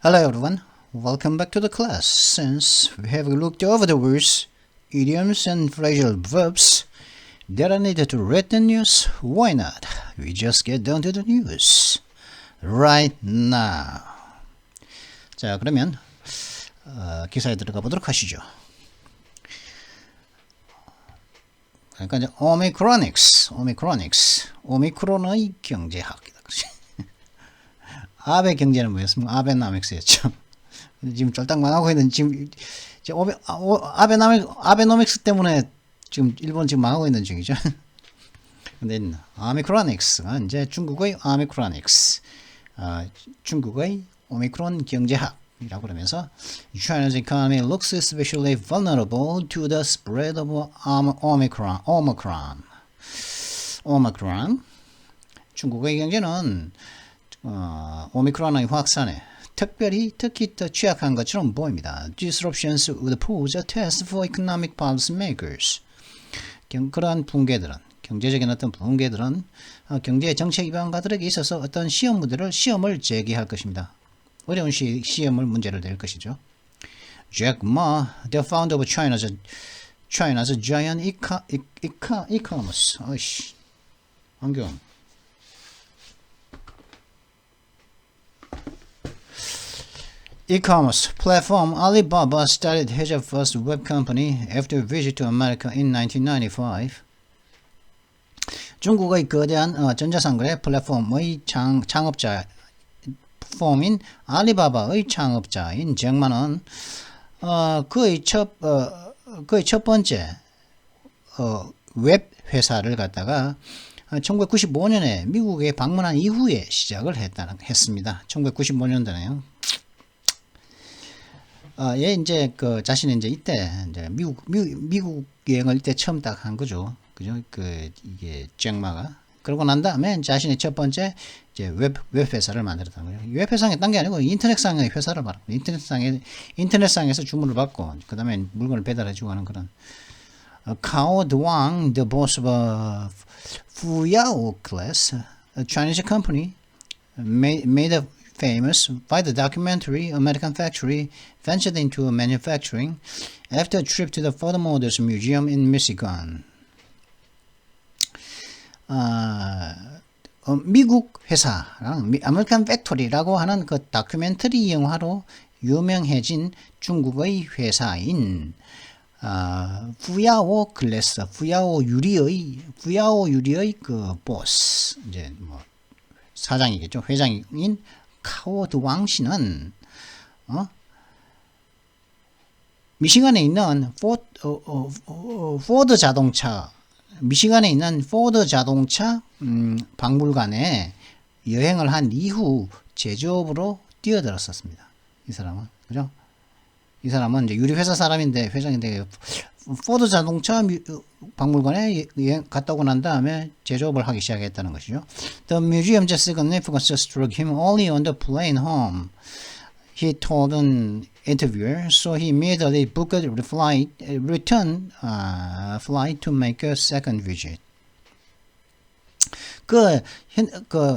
Hello everyone, welcome back to the class. Since we have looked over the words, idioms and phrasal verbs that are needed to read the news, why not? We just get down to the news right now. 자, 그러면 기사에 들어가 보도록 하시죠. 그러니까 이제 오미크론의 경제학이다. 아베 경제는 뭐였습니까? 아베노믹스였죠. 지금 쫄딱만 하고 있는 지금 아베노믹스 때문에 지금 일본 지금 망하고 있는 중이죠. 근데 오미크로닉스가 이제 중국의 오미크로닉스, 중국의 오미크론 경제학이라고 그러면서 China's economy looks especially vulnerable to the spread of Omicron. 중국의 경제는 오미크론의 확산에 특히 더 취약한 것처럼 보입니다. Disruptions would pose a test for economic policymakers. 그러한 붕괴들은, 경제적인 어떤 붕괴들은 경제 정책 입안가들에게 있어서 어떤 시험을 제기할 것입니다. 어려운 문제를 낼 것이죠. Jack Ma, the founder of China's giant e-commerce. 어이씨, 안경. E-commerce platform Alibaba started his first web company after a visit to America in 1995. 중국의 거대한 전자상거래 플랫폼의 창업자 폼인 알리바바의 창업자인 잭마는 그의 첫 번째 웹 회사를 갖다가 1995년에 미국에 방문한 이후에 시작을 했습니다. 1995년도네요. 얘 이제 자신이 이제 이때 이제 미국 여행을 이때 처음 딱 한 거죠. 그죠? 이게 잭마가. 그러고 난 다음에 자신의 첫 번째 이제 웹 회사를 만들었다는 거예요. 웹 회사에 딴 게 아니고 인터넷상의 회사를 말합니다. 인터넷상에서 주문을 받고 그 다음에 물건을 배달해주고 하는 그런. Cao Duang, the boss of Fuyao Class, a Chinese company, made a famous by the documentary American Factory, ventured into manufacturing after a trip to the Ford Motors Museum in Michigan. 미국 회사랑 아메리칸 팩토리라고 하는 그 다큐멘터리 영화로 유명해진 중국의 회사인 후야오 글래스, 후야오 유리의 그 보스, 이제 뭐 사장이겠죠. 회장인 카오드왕 씨는 미시간에 있는 포드 자동차 박물관에 여행을 한 이후 제조업으로 뛰어들었었습니다. 이 사람은, 그죠? 이 사람은 이제 유리회사 회장인데 포드 자동차 박물관에 갔다 오고 난 다음에 제조업을 하기 시작했다는 것이죠. The museum's significance struck him only on the plane home. He told an interviewer, so he immediately booked a return flight to make a second visit.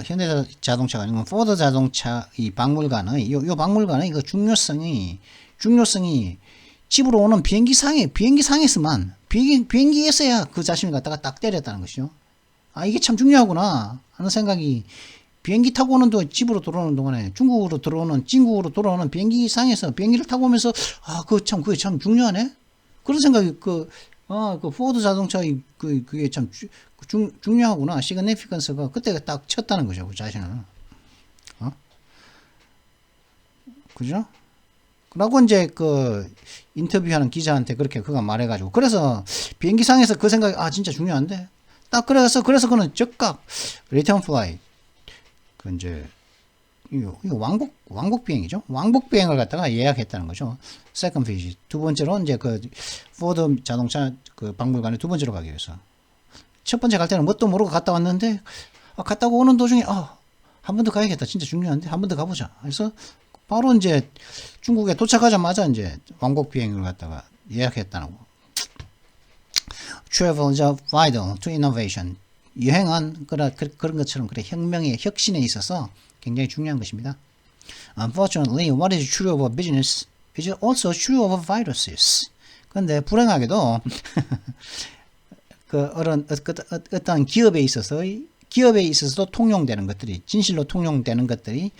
현대 자동차가 아니고 포드 자동차 이 박물관의 요 박물관의 그 중요성이 집으로 오는 비행기상에서만 비행기에서야 그 자신을 갖다가 딱 때렸다는 것이죠. 이게 참 중요하구나 하는 생각이 비행기 타고 오는 집으로 돌아오는 동안에 진국으로 돌아오는 비행기상에서 비행기를 타고 오면서 그게 참 중요하네. 그런 생각이 그 포드 자동차의 그게 참 중요하구나. 시그니피컨스가 그때 딱 쳤다는 거죠. 그 자신을. 그죠? 라고 이제 인터뷰하는 기자한테 그렇게 그가 말해가지고 그래서 비행기상에서 그 생각이 진짜 중요한데 딱 그래서 그는 즉각 리턴 플라이 이제 이거 왕복 비행이죠. 왕복 비행을 갖다가 예약했다는 거죠. 세컨드 비짓. 두 번째로 이제 포드 자동차 박물관에 두 번째로 가기 위해서. 첫 번째 갈 때는 뭣도 모르고 갔다 왔는데 갔다 오는 도중에 한 번 더 가야겠다. 진짜 중요한데 한 번 더 가보자. 그래서 바로 이제 중국에 도착하자마자 이제 왕복 비행을 갖다가 예약했다는 거. Travel is vital to innovation. 여행은 그런 것처럼 혁신에 있어서 굉장히 중요한 것입니다. Unfortunately, what is true of a business is also true of viruses. 근데 불행하게도 어떤 기업에 있어서도 통용되는 것들이, 진실로 통용되는 것들이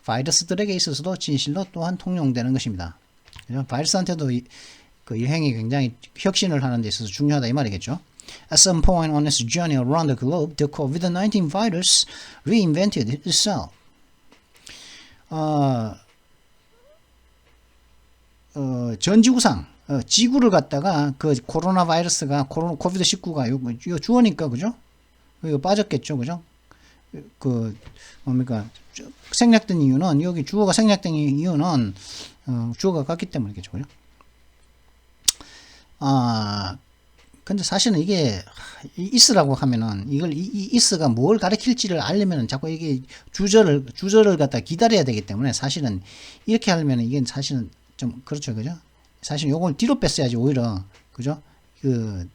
바이러스들에게 있어서도 진실로 또한 통용되는 것입니다. 바이러스한테도 그 유행이 굉장히 혁신을 하는 데 있어서 중요하다 이 말이겠죠. At some point on its journey around the globe, the COVID-19 virus reinvented itself. 전 지구상 지구를 갖다가 그 코로나 바이러스가 코비드-19가 이거 주어니까 그죠? 이거 빠졌겠죠, 그죠? 그 뭡니까? 생략된 이유는 여기 주어가 생략된 이유는 주어가 같기 때문이겠죠, 그죠? 근데 사실은 이게 is라고 하면은 이걸 이 is가 뭘 가리킬지를 알려면은 자꾸 이게 주절을 갖다 기다려야 되기 때문에 사실은 이렇게 하려면 이게 사실은 좀 그렇죠, 그죠? 사실 요걸 뒤로 뺐어야지 오히려 그죠? 그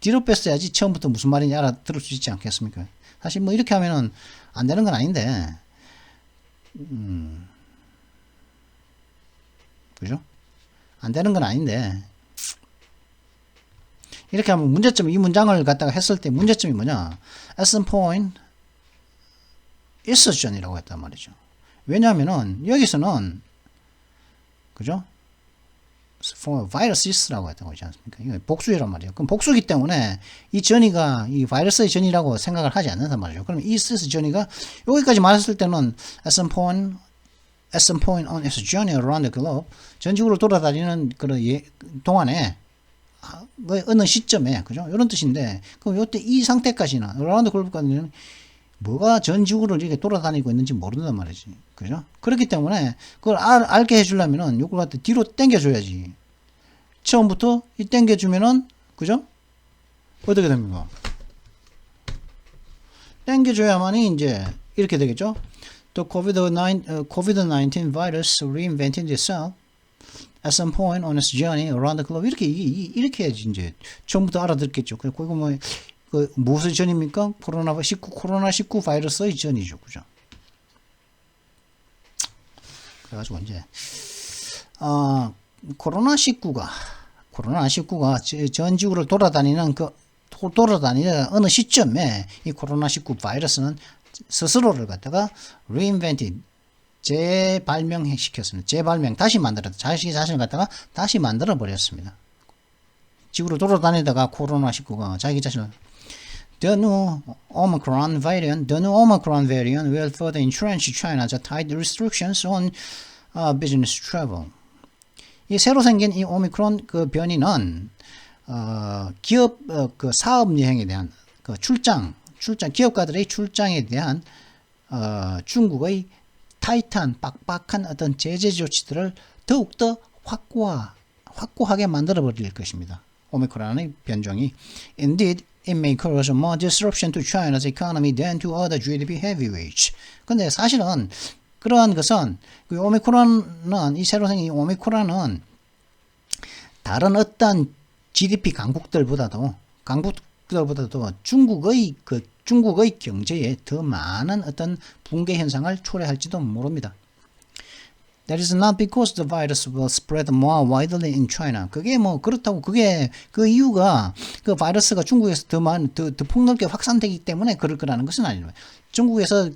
뒤로 뺐어야지 처음부터 무슨 말인지 알아들을 수 있지 않겠습니까? 사실 뭐 이렇게 하면은 안 되는 건 아닌데, 그죠? 안 되는 건 아닌데. 이렇게 하면 문제점, 이 문장을 갖다가 했을 때 문제점이 뭐냐? At some point, is전이라고 했단 말이죠. 왜냐하면은, 여기서는, 그죠? For viruses,라고 했다고 하지 않습니까? 이거 복수이란 말이에요. 그럼 복수기 때문에 이 전이가 이 바이러스의 전이라고 생각을 하지 않는단 말이죠. 그럼 이 전이가 여기까지 말했을 때는 at some point on its journey around the globe, 전 지구를 돌아다니는 그런 동안에 어느 시점에, 그죠? 이런 뜻인데, 그럼 요때 이 상태까지는, around the globe까지는 뭐가 전 지구를 이렇게 돌아다니고 있는지 모른단 말이지. 그죠? 그렇기 때문에 그걸 알게 해주려면은 요걸 갖다 뒤로 당겨줘야지. 처음부터 이 당겨주면은, 그죠? 어떻게 됩니까? 당겨줘야만이 이제 이렇게 되겠죠? The COVID-19 virus reinvented itself at some point on its journey around the globe. 이렇게 해야지 이제 처음부터 알아듣겠죠. 그리고 이거 뭐 그 무엇의 전입니까? 코로나19 바이러스의 전이죠, 그죠? 그래가지고 이제 코로나19가 전 지구를 돌아다니는 어느 시점에 이 코로나19 바이러스는 스스로를 갖다가 reinvented, 재발명, 다시 만들었다. 자신을 갖다가 다시 만들어 버렸습니다. 지구를 돌아다니다가 코로나19가 자기 자신을 The new Omicron variant will further entrench China's tight restrictions on business travel. 이 새로 생긴 이 오미크론 그 변이는 기업 그 사업 여행에 대한 그 출장 기업가들의 출장에 대한 중국의 타이트한 빡빡한 어떤 제재 조치들을 더욱더 확고하게 만들어 버릴 것입니다. 오미크론의 변종이 Indeed, it may cause more disruption to China's economy than to other GDP heavyweights. 근데 사실은 그러한 것은 그 오미크론은 이 새로 생긴 오미크론은 다른 어떤 GDP 강국들보다도 중국의 경제에 더 많은 어떤 붕괴 현상을 초래할지도 모릅니다. That is not because the virus will spread more widely in China. 그게 뭐 그렇다고 그게 그 이유가 그 바이러스가 중국에서 더 폭넓게 확산되기 때문에 그럴 거라는 것은 아닙니다. 중국에서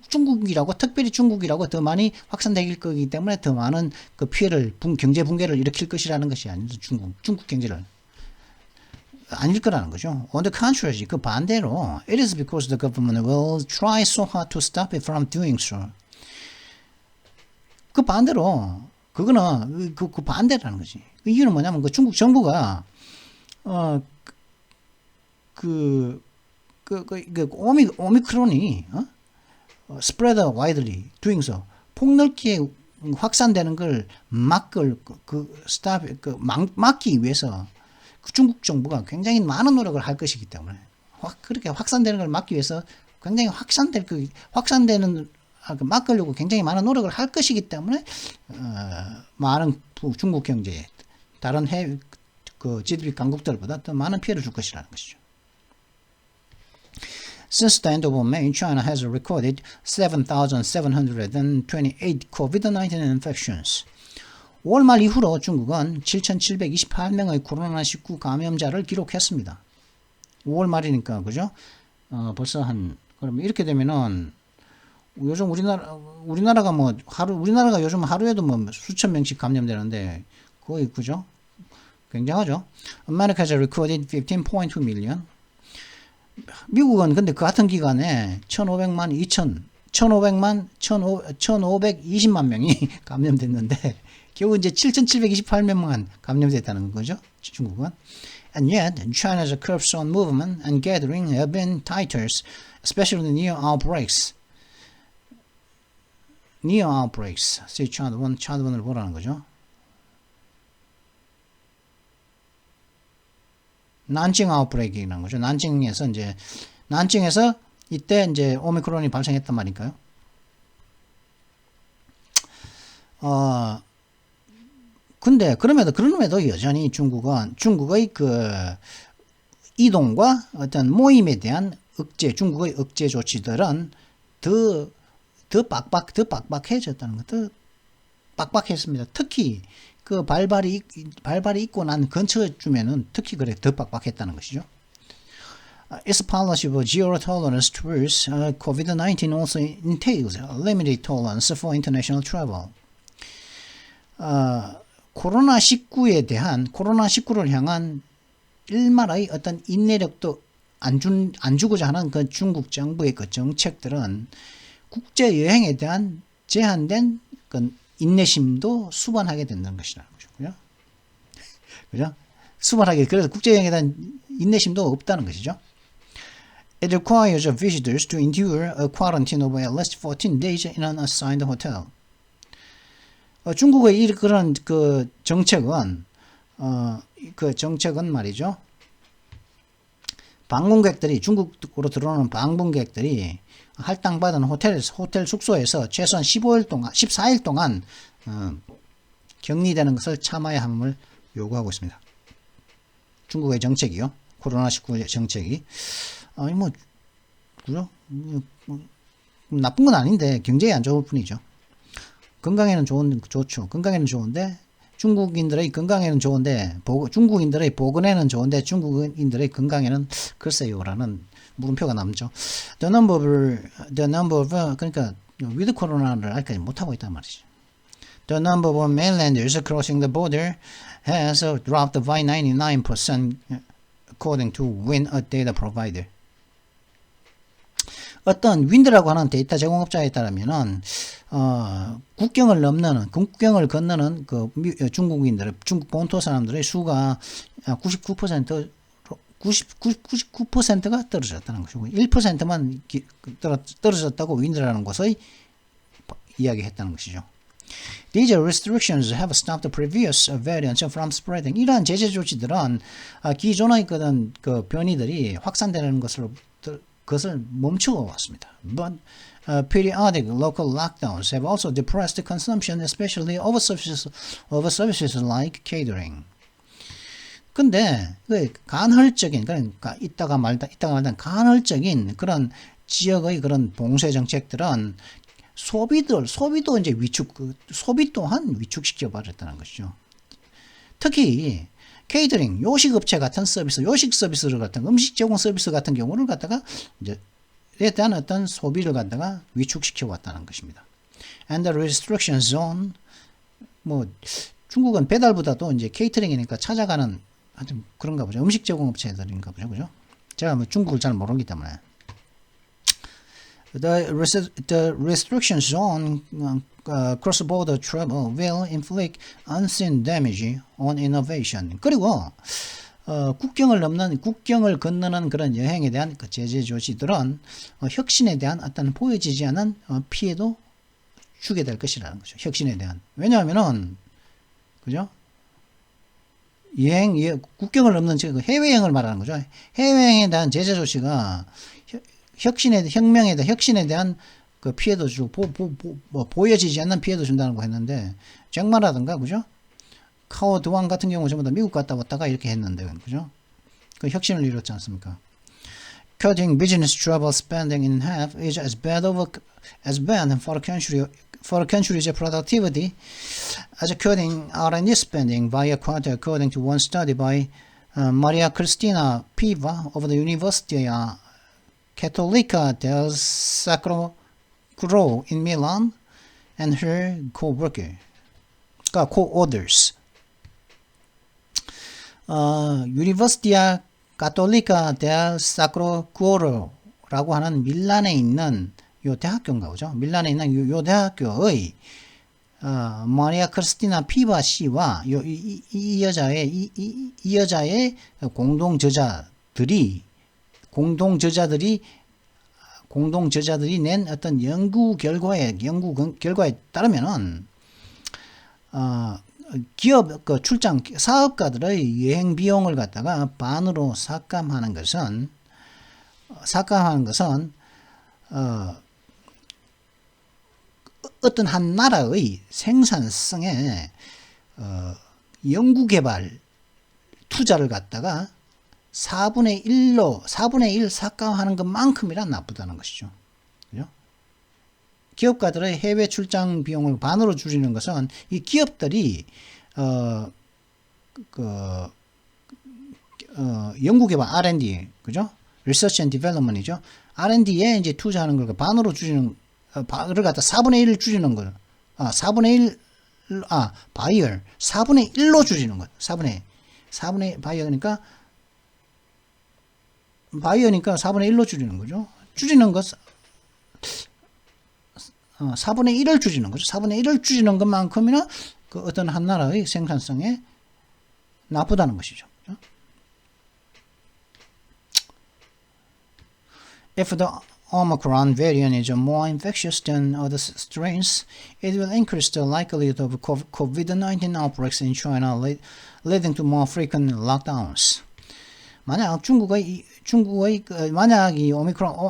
중국이라고 특별히 중국이라고 더 많이 확산되길 거기 때문에 더 많은 그 피해를 경제 붕괴를 일으킬 것이라는 것이 아닙니다. 중국 경제를 아닐 거라는 거죠. On the contrary, 그 반대로 it is because the government will try so hard to stop it from doing so. 그 반대로 그거는 그 반대라는 거지. 그 이유는 뭐냐면 그 중국 정부가 오미크론이 spread widely doing so 폭넓게 확산되는 걸 막기 위해서 그 중국 정부가 굉장히 많은 노력을 할 것이기 때문에 그렇게 확산되는 걸 막기 위해서 굉장히 막으려고 굉장히 많은 노력을 할 것이기 때문에 많은 중국 경제에 다른 해외 그 GDP 강국들보다 더 많은 피해를 줄 것이라는 것이죠. Since the end of May, China has recorded 7,728 COVID-19 infections. 5월 말 이후로 중국은 7,728명의 코로나19 감염자를 기록했습니다. 5월 말이니까 그죠? 벌써 그럼 이렇게 되면은 요즘 우리나라가 뭐 우리나라가 요즘 하루에도 뭐 수천 명씩 감염되는데 거의 그죠? 굉장하죠. America has recorded 15.2 million. 미국은 근데 그 같은 기간에 1,520만 명이 감염됐는데 결국 이제 7,728명만 감염됐다는 거죠. 중국은. And yet, China's curbs on movement and gathering have been tighter, especially near outbreaks. Near outbreaks. 차트원을 보라는 거죠. 난징 아웃브레이크라는 거죠. 난징에서 이때 이제 오미크론이 발생했단 말인가요? 근데 그럼에도 여전히 중국의 그 이동과 어떤 모임에 대한 중국의 억제 조치들은 더 빡빡해졌다는 것, 더 빡빡했습니다. 특히 그 발발이 있고 난 근처쯤에는 특히 그래 더 빡빡했다는 것이죠. Its policy of zero tolerance towards COVID-19 also entails limited tolerance for international travel. 코로나19를 향한 일말의 어떤 인내력도 안 주고자 하는 그 중국 정부의 그 정책들은 국제 여행에 대한 제한된 그 인내심도 수반하게 된다는 것이라는 거죠. 그죠? 그래서 국제 여행에 대한 인내심도 없다는 것이죠. It requires visitors to endure a quarantine of at least 14 days in an assigned hotel. 중국의 그런 그 정책은 말이죠. 중국으로 들어오는 방문객들이 할당받은 호텔 숙소에서 최소한 14일 동안 격리되는 것을 참아야 함을 요구하고 있습니다. 중국의 정책이요. 코로나19 정책이. 그죠? 나쁜 건 아닌데 굉장히 안 좋을 뿐이죠. 건강에는 좋죠. 건강에는 좋은데 중국인들의 건강에는 좋은데 중국인들의 보건에는 좋은데 중국인들의 건강에는 글쎄요라는 물음표가 남죠. The number of 그러니까 위드 코로나를 아직까지 못하고 있단 말이죠. The number of mainlanders crossing the border has dropped by 99% according to Wind, a data provider. 어떤 윈드라고 하는 데이터 제공업자에 따르면은 국경을 건너는 그 중국 본토 사람들의 수가 99%가 떨어졌다는 것이고 1%만 떨어졌다고 윈드라는 것을 이야기했다는 것이죠. These restrictions have stopped previous variants from spreading. 이러한 제재 조치들은 기존의 그 변이들이 확산되는 것을 멈추어 왔습니다. But periodic local lockdowns have also depressed consumption, especially over services like catering. 근데 간헐적인 그러니까 있다가 말다 간헐적인 그런 지역의 그런 봉쇄 정책들은 소비도 이제 소비 또한 위축시켜 버렸다는 것이죠. 특히 케이터링, 요식업체 같은 서비스, 요식 서비스를 갖다가 음식 제공 서비스 같은 경우를 갖다가 이제에 대한 어떤 소비를 갖다가 위축시켜 왔다는 것입니다. And the restriction zone, 중국은 배달보다도 이제 케이터링이니까 찾아가는 하여튼 그런가 보죠. 음식 제공 업체들인가 보죠, 그죠? 제가 중국을 잘 모르기 때문에. The restriction zone cross-border travel will inflict unseen damage on innovation. 그리고 국경을 건너는 그런 여행에 대한 그 제재 조치들은 혁신에 대한 어떤 보여지지 않은 피해도 주게 될 것이라는 거죠. 혁신에 대한. 왜냐하면은 그죠? 국경을 넘는 해외여행을 말하는 거죠. 해외여행에 대한 제재 조치가 혁신에 대한 그 피해도 주고 보여지지 않는 피해도 준다는 거 했는데 잭마라든가 그죠? 카오 드왕 같은 경우 전부 다 미국 갔다 왔다가 이렇게 했는데 그죠? 그 혁신을 이뤘지 않습니까? cutting business travel spending in half is as bad for a country's productivity as cutting R&D spending by a quarter, according to one study by Maria Cristina Piva of the Università Cattolica del Sacro Cuore in Milan and her co-authors. Università Cattolica del Sacro Cuore라고 하는 밀란에 있는 요 대학교인가 보죠. 밀란에 있는 요 대학교의 마리아 크리스티나 피바 씨와 이 여자의 공동 저자들이 낸 어떤 연구 결과에 따르면은 기업 출장 사업가들의 여행 비용을 갖다가 반으로 삭감하는 것은 어떤 한 나라의 생산성에 연구개발 투자를 갖다가 4분의 1 삭감하는 것만큼이나 나쁘다는 것이죠. 그죠? 기업가들의 해외 출장 비용을 반으로 줄이는 것은 이 기업들이 연구개발 R&D, 그죠? Research and Development이죠. R&D에 이제 투자하는 걸 반으로 줄이는 를 갖다 4분의 1을 줄이는 걸, 4분의 1로 줄이는 것. 4분의 바이어니까 4분의 1로 줄이는 거죠. 줄이는 것, 4분의 1을 줄이는 거죠. 4분의 1을 줄이는 것만큼이나 그 어떤 한 나라의 생산성에 나쁘다는 것이죠. If the Omicron variant is more infectious than other strains, it will increase the likelihood of COVID-19 outbreaks in China, leading to more frequent lockdowns. 만약 만약 이 오미크론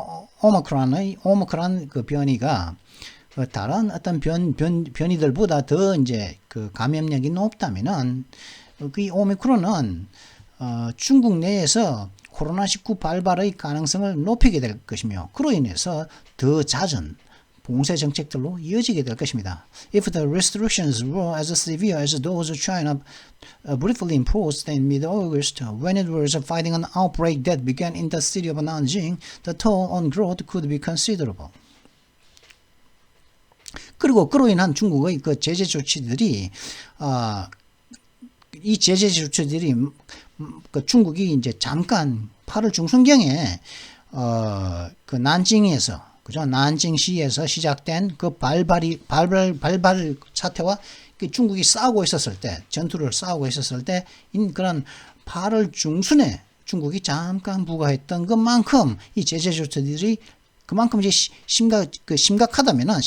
그 변이가 다른 어떤 변이들보다 더 이제 그 감염력이 높다면은 그 오미크론은 중국 내에서 코로나19 발발의 가능성을 높이게 될 것이며 그로 인해서 더 잦은 봉쇄 정책들로 이어지게 될 것입니다. If the restrictions were as severe as those China briefly imposed in mid-August when it was fighting an outbreak that began in the city of Nanjing, the toll on growth could be considerable. 그리고 그로 인한 중국의 그 제재 조치들이 이 제재 조치들이 그 중국이 이제 잠깐 8월 중순경에 그 난징에서 그죠? 난징시에서 시작된 그 발발 사태와 그 중국이 싸우고 있었을 때 전투를 싸우고 있었을 때 그런 8월 중순에 중국이 잠깐 부과했던 것만큼 이 제재 조치들이 그만큼 이제 심각했다면은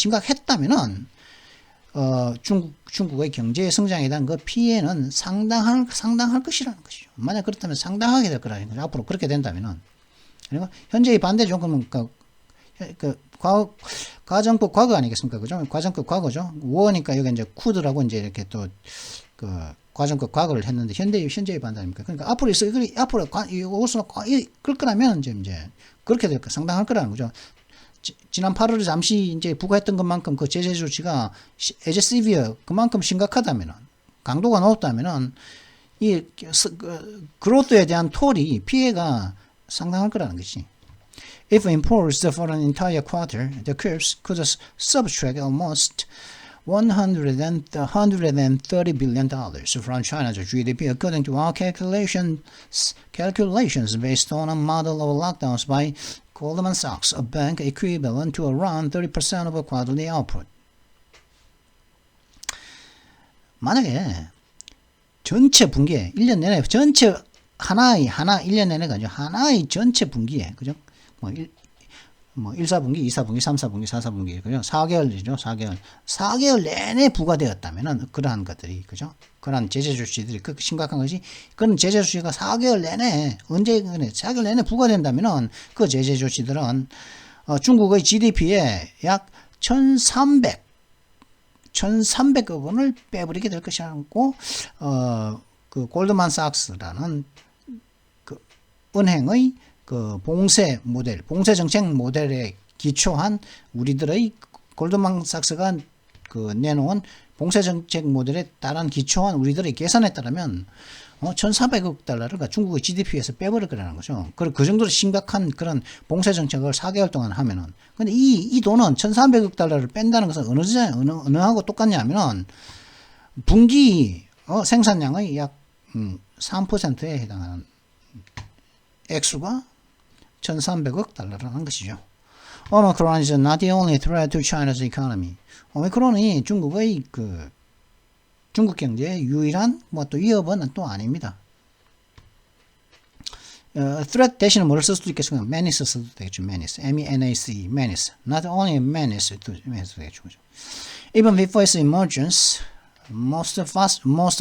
중국의 경제 성장에 대한 그 피해는 상당할 것이라는 것이죠. 만약 그렇다면 상당하게 될 거라는 거죠. 앞으로 그렇게 된다면은. 그리고 현재의 반대 조건은 과정법 과거 아니겠습니까? 그죠? 과정법 과거죠. 워니까 여기 이제 쿠드라고 이제 이렇게 또 그 과정법 과거를 했는데 현재의 반대 아닙니까? 그러니까 앞으로 이것을 그럴 거라면 이제 그렇게 될 거 상당할 거라는 거죠. 지난 8월에 잠시 이제 부과했던 것만큼 그 제재 조치가 as severe 그만큼 심각하다면은 강도가 높다면은 이 그로스에 대한 톨이 피해가 상당할 거라는 것이. If imposed for an entire quarter, the curbs could subtract almost $130 billion from China's GDP, according to our calculations based on a model of lockdowns by Goldman Sachs, a bank equivalent to around 30% of quarterly output. 만약에 전체 분기에 1년 내내 전체 하나 1년 내내가 아니죠. 하나의 전체 분기에 그죠? 1사분기, 2사분기, 3사분기, 4사분기, 그죠? 4개월이죠, 4개월 내내 부과되었다면은, 그러한 것들이, 그죠? 그러한 제재 조치들이 심각한 것이, 그런 제재 조치가 4개월 내내, 4개월 내내 부과된다면은, 그 제재 조치들은, 중국의 GDP에 약 1,300억 원을 빼버리게 될 것이라고, 그 골드만삭스라는 그 은행의 그 봉쇄 모델, 봉쇄 정책 모델에 기초한 우리들의 골드만삭스가 그 내놓은 봉쇄 정책 모델에 따른 기초한 우리들의 계산에 따르면 1,400억 달러를 그러니까 중국의 GDP에서 빼버릴 거라는 거죠. 그 정도로 심각한 그런 봉쇄 정책을 4개월 동안 하면은. 근데 이 돈은 1,300억 달러를 뺀다는 것은 어느 하고 똑같냐 하면은 분기 생산량의 약 3%에 해당하는 액수가 1,300억 달러라는 것이죠. Omicron is not the only threat to China's economy. 오미크론이 중국 경제의 유일한 또 위협은 또 아닙니다. threat 대신에 뭐를 쓸 수도 있겠습니까? menace 써도 되겠죠. menace, M-E-N-A-C-E, menace. Not only a menace 도 되겠죠. Even before its emergence, most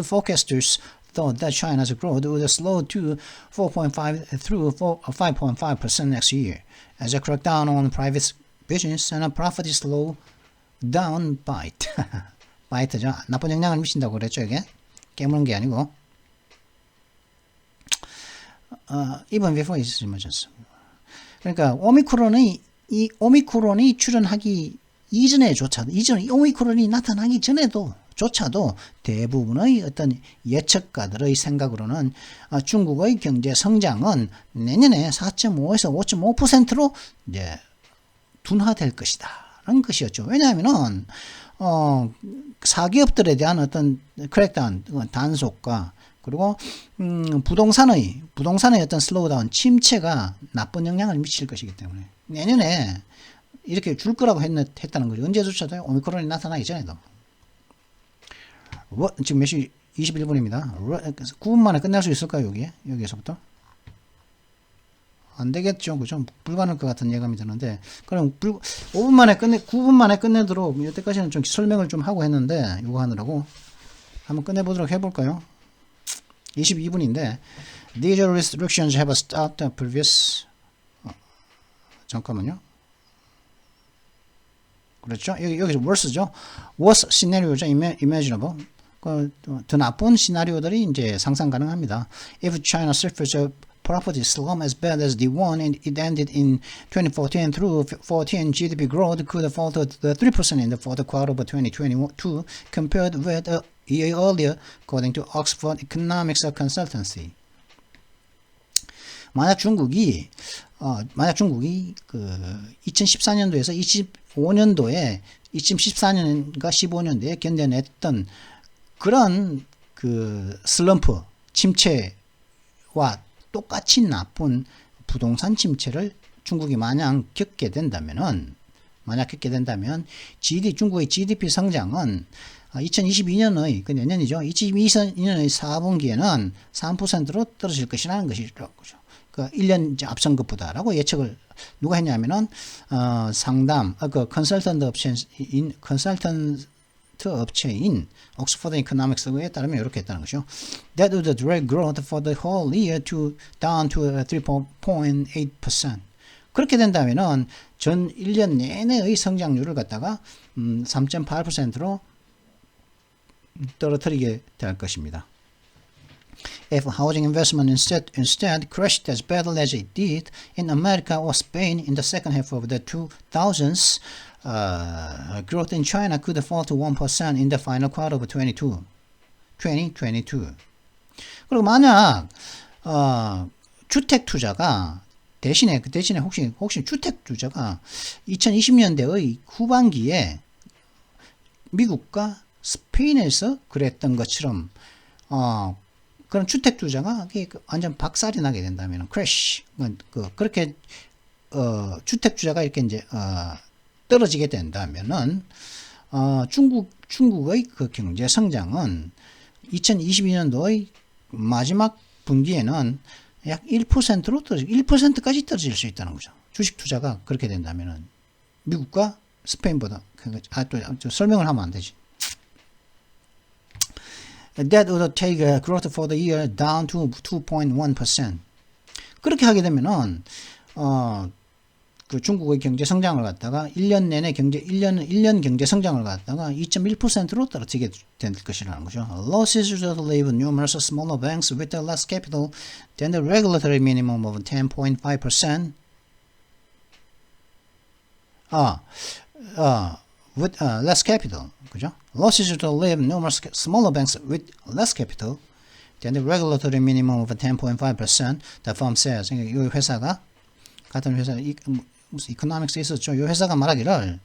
forecasters thought that China's growth would slow to 4.5 through 5.5% next year, as a crackdown on private business and a profit slow down bite. 바이트죠. 나쁜 영향을 미친다고 그랬죠. 이게 깨무는 게 아니고. Even before its emergence. 그러니까 오미크론이 출현하기 이전에조차도, 오미크론이 나타나기 전에도조차도 대부분의 어떤 예측가들의 생각으로는 중국의 경제 성장은 내년에 4.5에서 5.5%로 이제 둔화될 것이다. 라는 것이었죠. 왜냐하면은 사기업들에 대한 어떤 크랙다운, 단속과 그리고 부동산의 어떤 슬로우다운, 침체가 나쁜 영향을 미칠 것이기 때문에 내년에 이렇게 줄 거라고 했다는 거죠. 언제조차도 오미크론이 나타나기 전에도. 지금 몇 시? 21분입니다. 9분 만에 끝날 수 있을까요? 여기에서부터? 안 되겠죠. 그죠? 불가능할 것 같은 예감이 드는데, 그럼 9분 만에 끝내도록, 이때까지는 좀 설명을 좀 하고 했는데, 이거 하느라고. 한번 끝내보도록 해볼까요? 22분인데, These restrictions have stopped the previous, 잠깐만요. 그렇죠? 여기서 worse죠? worse 시나리오죠. imaginable. 더 나쁜 시나리오들이 이제 상상 가능합니다. If China suffers a property slump as bad as the one it ended in 2014 through 14, GDP growth could fall to 3% in the fourth quarter of 2022 compared with a year earlier, according to Oxford Economics Consultancy. 만약 중국이 그 2014년도에서 25년도에 2014년과 15년도에 견뎌냈던 그런 그 슬럼프, 침체와 똑같이 나쁜 부동산 침체를 중국이 만약 겪게 된다면 중국의 GDP 성장은 2022년의 그 내년이죠. 2022년의 4분기에는 3%로 떨어질 것이라는 것이죠. 그 1년 이제 앞선 것보다라고 예측을 누가 했냐면은 그 컨설턴트 업체인 옥스퍼드 이코노믹스에 따르면 이렇게 했다는 것이죠. That would drag growth for the whole year down to 3.8%. 그렇게 된다면은 전 1년 내내의 성장률을 갖다가 3.8%로 떨어뜨리게 될 것입니다. If housing investment instead crashed as badly as it did in America or Spain in the second half of the 2000s, growth in China could fall to 1% in the final quarter of 2022. 그리고 만약 주택 투자가 대신에 혹시 주택 투자가 2020년대의 후반기에 미국과 스페인에서 그랬던 것처럼 그런 주택 투자가 완전 박살이 나게 된다면 크래시 그렇게 주택 투자가 이렇게 이제 떨어지게 된다면은 중국의 그 경제 성장은 2022년도의 마지막 분기에는 약 1%로 1%까지 떨어질 수 있다는 거죠. 주식 투자가 그렇게 된다면은 미국과 스페인보다 또 설명을 하면 안 되지. That would take growth for the year down to 2.1%. 그렇게 하게 되면은 그 중국의 경제 성장을 갖다가 1년 내내 1년 경제 성장을 갖다가 2.1%로 떨어지게 될 것이라는 거죠. Losses will leave numerous smaller banks with less capital than the regulatory minimum of 10.5%. With less capital, 그죠? Losses will leave numerous smaller banks with less capital than the regulatory minimum of 10.5%. The firm says. 이 회사가 같은 회사 무슨 이코노믹스에 있었죠. 이 회사가 말하기를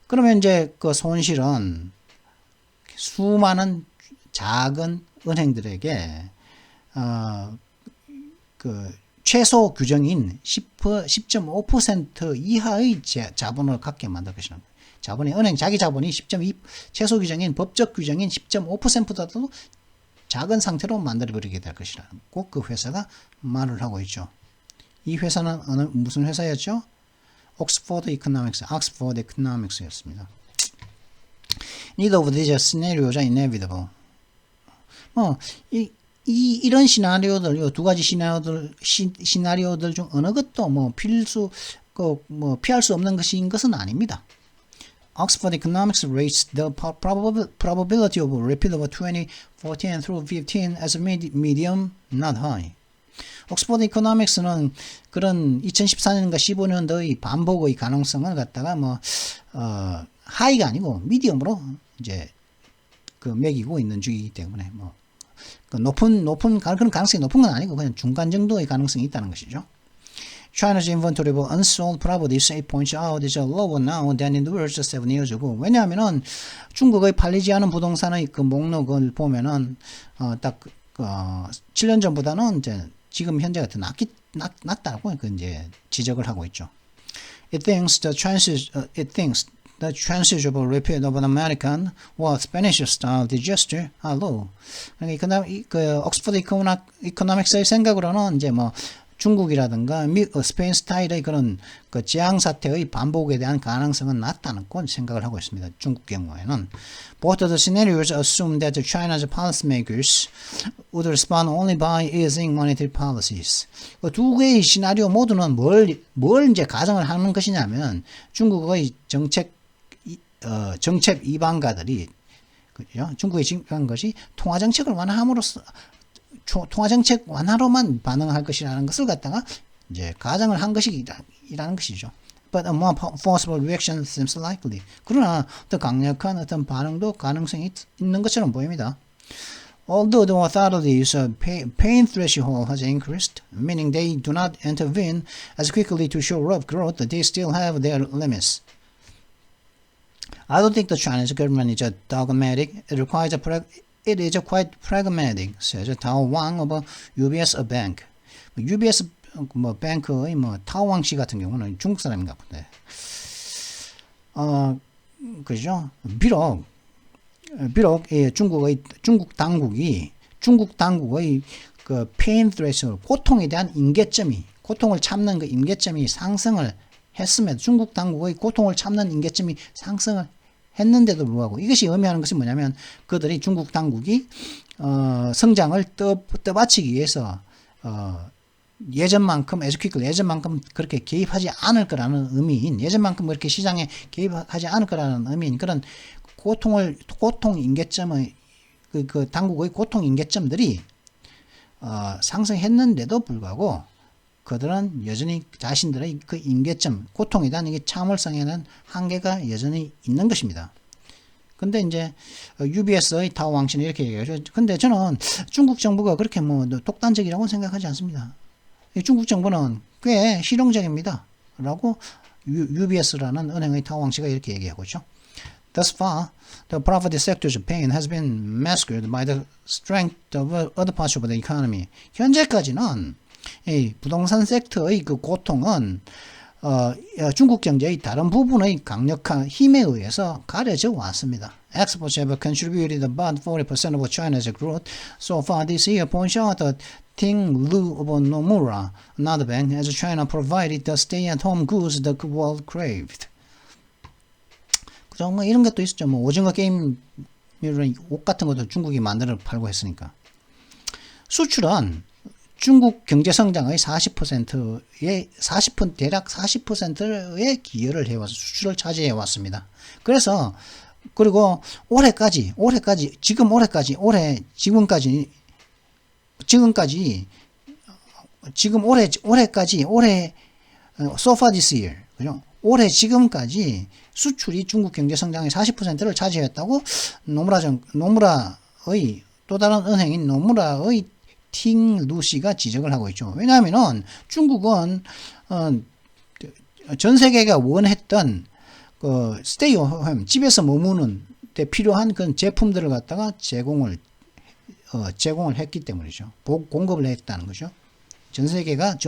그러면 이제 그 손실은 수많은 작은 은행들에게 그 최소 규정인 10.5% 이하의 자본을 갖게 만들 것이라는 거예요. 자본이 은행 자기 자본이 10.2 최소 규정인 법적 규정인 10.5%보다도 작은 상태로 만들어 버리게 될 것이라고 그 회사가 말을 하고 있죠. 이 회사는 무슨 회사였죠? 옥스퍼드 이코노믹스였습니다. Neither of these scenarios are inevitable. 이런 시나리오들, 이 두 가지 시나리오들 중 어느 것도 피할 수 없는 것은 아닙니다. Oxford Economics rates the probability of repeat of 2014 through 15 as medium, not high. 옥스퍼드 이코노믹스는 그런 2014년과 15년도의 반복의 가능성을 갖다가 하이가 아니고 미디엄으로 이제 그 매기고 있는 주의이기 때문에 그 그런 가능성이 높은 건 아니고 그냥 중간 정도의 가능성이 있다는 것이죠. China's inventory of unsold properties, it points out, is lower now than it was 7 years ago. 왜냐하면은 중국의 팔리지 않은 부동산의 그 목록을 보면은 딱 7년 전보다는 이제 지금 현재가 더 낮다고 이제 지적을 하고 있죠. It thinks the chances of a repeat of an American or Spanish style disaster are low. 그러니까 그 옥스퍼드 이코노믹스의 생각으로는 이제 중국이라든가 스페인 스타일의 그런 그 재앙 사태의 반복에 대한 가능성은 낮다고 생각을 하고 있습니다. 중국 경우에는 both of the scenarios assume that China's policymakers would respond only by easing monetary policies. 두 개의 시나리오 모두는 뭘 이제 가정을 하는 것이냐면 중국의 정책 이방가들이 그죠? 중국이 지금 것이 통화정책을 완화함으로써 통화정책 완화로만 반응할 것이라는 것을 갖다가 이제 가정을 한 것이라는 것이죠. But a more forceful reaction seems likely. 그러나 더 강력한 어떤 반응도 가능성이 있는 것처럼 보입니다. Although the authorities' pain threshold has increased, meaning they do not intervene as quickly to shore up growth, they still have their limits. I don't think the Chinese government is dogmatic. It is quite pragmatic, says Tao Wang of UBS Bank. UBS 뱅크의 타오왕 씨 같은 경우는 중국 사람인가 본데. 그죠? 비록 중국 당국의 그 pain threshold, 고통에 대한 고통을 참는 그 임계점이 상승을 했음에도 중국 당국의 고통을 참는 임계점이 상승을 했는데도 불구하고 이것이 의미하는 것이 뭐냐면 그들이 중국 당국이 성장을 떠받치기 위해서 예전만큼 그렇게 개입하지 않을 거라는 의미인 예전만큼 그렇게 시장에 개입하지 않을 거라는 의미인 그런 고통 임계점의 그 당국의 고통 임계점들이 상승했는데도 불구하고 그들은 여전히 자신들의 그 임계점, 고통에 대한 이게 참을성에는 한계가 여전히 있는 것입니다. 근데 이제 UBS의 타오 왕씨는 이렇게 얘기하죠. 근데 저는 중국 정부가 그렇게 독단적이라고 생각하지 않습니다. 중국 정부는 꽤 실용적입니다. 라고 UBS라는 은행의 타오 왕씨가 이렇게 얘기하고 있죠. Thus far, the property sector's pain has been masked by the strength of other parts of the economy. 현재까지는 이 부동산 섹터의 그 고통은 중국 경제의 다른 부분의 강력한 힘에 의해서 가려져 왔습니다. Exports have contributed about 40% of China's growth so far this year, points out Ting Lu of Nomura, another bank, as China provided the stay-at-home goods the world craved. 그죠? 이런 것도 있었죠. 오징어 게임 이런 옷 같은 것도 중국이 만들어 팔고 했으니까. 수출은 중국 경제 성장의 40%의 대략 40%의 기여를 해와서 수출을 차지해 왔습니다. 그래서 그리고 올해까지 지금까지 so far this year, 그죠? 올해 지금까지 수출이 중국 경제 성장의 40%를 차지했다고 노무라의 또 다른 은행인 노무라의 팅 루시가 지적을 하고 있죠. 왜냐하면은 중국은 전 세계가 원했던 그 스테이 홈, 집에서 머무는 데 필요한 그런 제품들을 갖다가 제공을 했기 때문이죠. 공급을 했다는 거죠. 전 세계가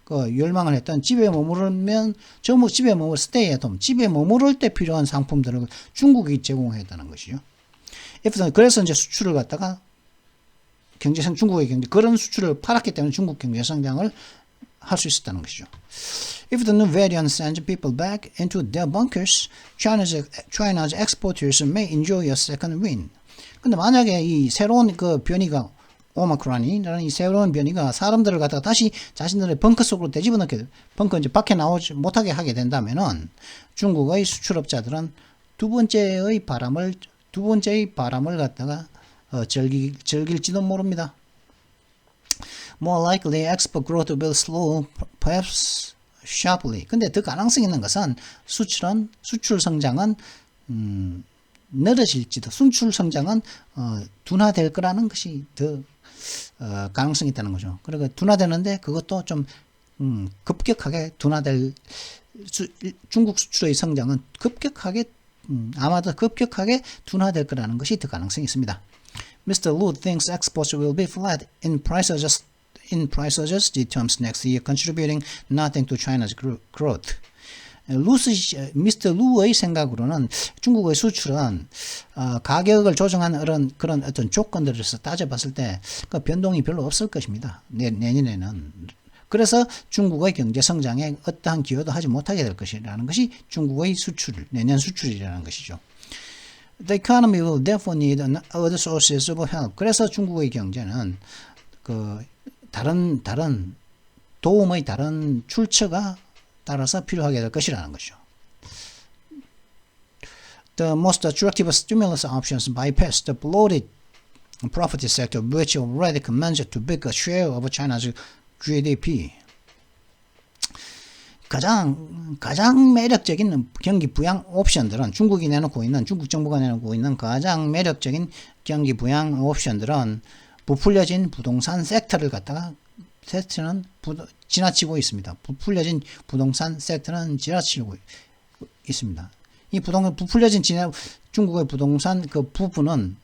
열망을 했던 집에 머무르면 스테이 앳 홈, 집에 머무를 때 필요한 상품들을 중국이 제공했다는 것이죠. 그래서 이제 수출을 갖다가 중국의 경제, 그런 수출을 팔았기 때문에 중국 경제 성장을 할 수 있었다는 것이죠. If the new variant sends people back into their bunkers, China's exporters may enjoy a second win. 근데 만약에 이 새로운 그 변이가 오마크론이라는 이 새로운 변이가 사람들을 갖다가 다시 자신들의 벙커 속으로 되집어넣게, 벙커 이제 밖에 나오지 못하게 하게 된다면은 중국의 수출업자들은 두 번째의 바람을 갖다가 즐길지도 모릅니다. More likely, export growth will slow, perhaps sharply. 근데 더 가능성이 있는 것은 수출 성장은 늘어질지도, 수출 성장은 둔화될 거라는 것이 더 가능성이 있다는 거죠. 그리고 둔화되는데 그것도 좀 급격하게 중국 수출의 성장은 아마도 급격하게 둔화될 거라는 것이 더 가능성이 있습니다. Mr. Lu thinks exports will be flat in price adjusted terms next year, contributing nothing to China's growth. 미스터 루의 생각으로는 중국의 수출은 가격을 조정한 그런 어떤 조건들에서 따져봤을 때 그 변동이 별로 없을 것입니다. 내년에는. 그래서 중국의 경제 성장에 어떠한 기여도 하지 못하게 될 것이라는 것이 중국의 내년 수출이라는 것이죠. The economy will therefore need other sources of help. 그래서 중국의 경제는 다른 도움의 다른 출처가 따라서 필요하게 될 것이라는 것이죠. The most attractive stimulus options bypass the bloated property sector, which already commands a big share of China's GDP. 가장 매력적인 경기 부양 옵션들은 중국 정부가 내놓고 있는 가장 매력적인 경기 부양 옵션들은 부풀려진 부동산 섹터를 갖다가 지나치고 있습니다. 부풀려진 부동산 섹터는 지나치고 있습니다. 이 부풀려진 중국의 부동산 그 부분은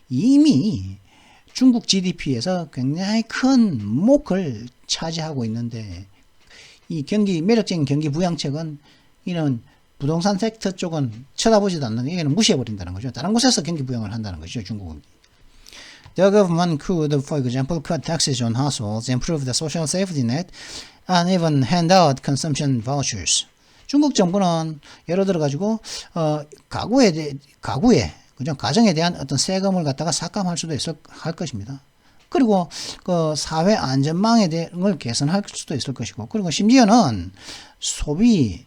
이미 중국 GDP에서 굉장히 큰 목을 차지하고 있는데 이 매력적인 경기 부양책은 이런 부동산 섹터 쪽은 쳐다보지도 않는, 이게는 무시해버린다는 거죠. 다른 곳에서 경기 부양을 한다는 것이죠, 중국은. The government could, for example, cut taxes on households, improve the social safety net, and even hand out consumption vouchers. 중국 정부는 예를 들어 가지고 가정에 대한 어떤 세금을 갖다가 삭감할 수도 할 것입니다. 그리고 그 사회 안전망에 대응을 개선할 수도 있을 것이고, 그리고 심지어는 소비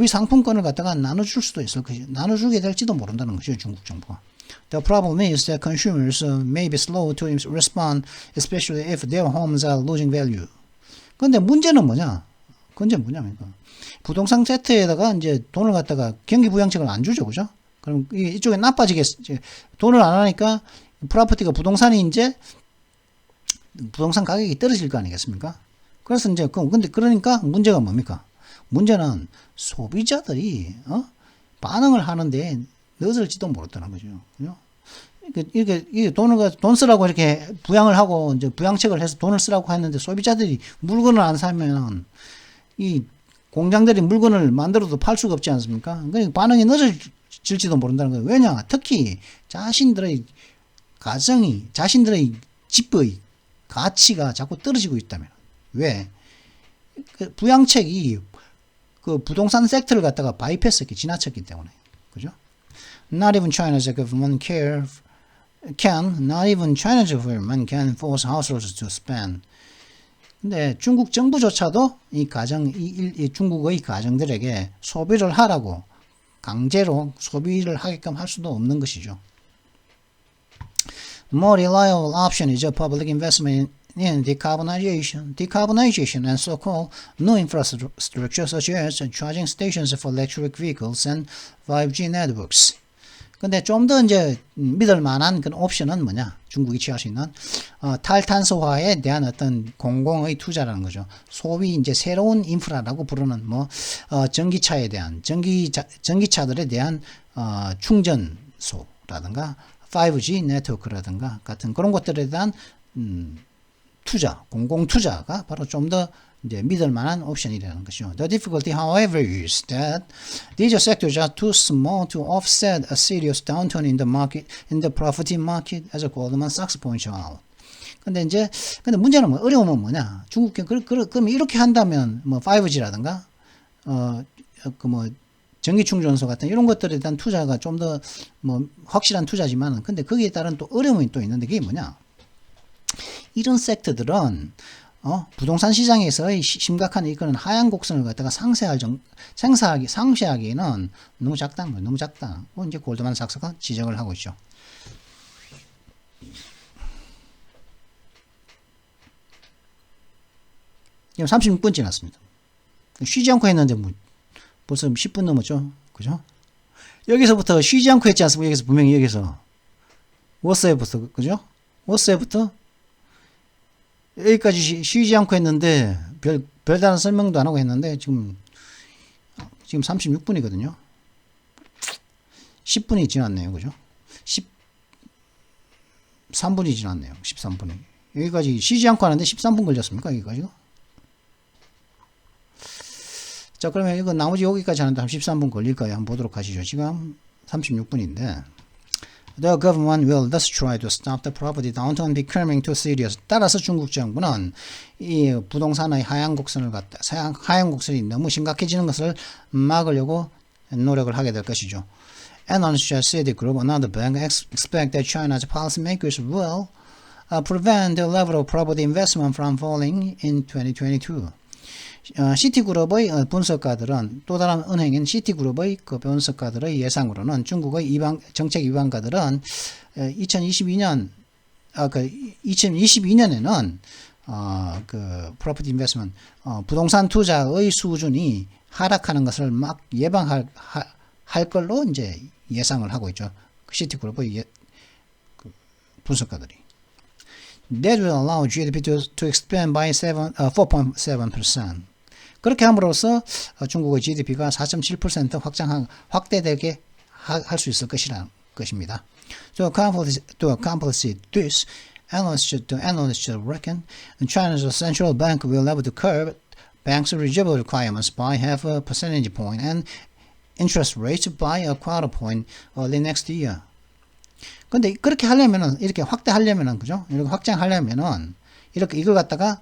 상품권을 갖다가 나눠주게 될지도 모른다는 것이죠, 중국 정부가. The problem is that consumers may be slow to respond, especially if their homes are losing value. 근데 문제는 뭐냐면, 부동산 세트에다가 이제 돈을 갖다가 경기 부양책을 안 주죠, 그죠? 그럼 이쪽에 돈을 안 하니까 프로퍼티가 부동산이 이제 부동산 가격이 떨어질 거 아니겠습니까? 그래서 이제 그러니까 문제가 뭡니까? 문제는 소비자들이 반응을 하는데 늦을지도 모른다는 거죠. 이렇게 돈 쓰라고 이렇게 부양을 하고 이제 부양책을 해서 돈을 쓰라고 했는데 소비자들이 물건을 안 사면 이 공장들이 물건을 만들어도 팔 수가 없지 않습니까? 그러니까 반응이 늦어질지도 모른다는 거예요. 왜냐? 특히 자신들의 집의 가치가 자꾸 떨어지고 있다면. 왜? 그 부양책이 그 부동산 섹터를 갖다가 지나쳤기 때문에. 그죠? Not even China's government care not even China's government can force households to spend. 근데 중국 정부조차도 이 중국의 가정들에게 소비를 하라고 강제로 소비를 하게끔 할 수도 없는 것이죠. More reliable option is a public investment in decarbonization and so-called new infrastructure such as charging stations for electric vehicles and 5G networks. 근데 좀 더 이제 믿을 만한 그런 옵션은 뭐냐? 중국이 취할 수 있는 탈탄소화에 대한 어떤 공공의 투자라는 거죠. 소위 이제 새로운 인프라라고 부르는 전기차에 대한 전기차들에 대한 충전소라든가 5G 네트워크라든가 같은 그런 것들에 대한 투자, 공공 투자가 바로 좀 더 이제 믿을 만한 옵션이라는 것이죠. The difficulty, however, is that these sectors are too small to offset a serious downturn in the market, in the property market, as Goldman Sachs points out. 근데 문제는 어려움은 뭐냐? 중국에 그럼 이렇게 한다면 5G라든가 전기 충전소 같은 이런 것들에 대한 투자가 좀 더 확실한 투자지만, 근데 거기에 따른 또 어려움이 또 있는데 그게 뭐냐? 이런 섹터들은 부동산 시장에서의 심각한 이거는 하향 곡선을 갖다가 상쇄하기에는 너무 작다. 이제 골드만 삭스가 지적을 하고 있죠. 지금 36분 지났습니다. 쉬지 않고 했는데 벌써 10분 넘었죠. 그죠? 여기서부터 쉬지 않고 했지 않습니까? 여기서 분명히 여기서 워스에부터 그죠? 워스에부터 여기까지 쉬지 않고 했는데 별다른 설명도 안 하고 했는데 지금 36분이거든요. 10분이 지났네요. 그죠? 13분이 지났네요. 13분이. 여기까지 쉬지 않고 하는데 13분 걸렸습니까? 여기까지가? 자, 그러면 이거 나머지 여기까지 하는데 한 13분 걸릴까요? 한번 보도록 하시죠. 지금 36분인데. The government will thus try to stop the property downturn becoming too serious. 따라서 중국 정부는 이 부동산의 하향 곡선이 너무 심각해지는 것을 막으려고 노력을 하게 될 것이죠. Analysts at Citigroup, another bank, expect that China's policymakers will prevent the level of property investment from falling in 2022. 시티그룹의 분석가들은 또 다른 은행인 시티그룹의 그 분석가들의 예상으로는 중국의 정책 위반가들은 2022년에는 그 프로퍼티 인베스트먼트 부동산 투자의 수준이 하락하는 것을 막 예방할 걸로 이제 예상을 하고 있죠. 시티그룹의 분석가들이. That will allow GDP to expand by 4.7%. 그렇게 함으로써 중국의 GDP가 4.7% 확대되게 할 수 있을 것입니다. To accomplish this, analysts reckon China's central bank will have to curb banks' reserve requirements by half a percentage point and interest rates by a quarter point early next year. 근데 그렇게 하려면은 이렇게 확대하려면은 그죠? 이렇게 확장하려면은 이렇게 이걸 갖다가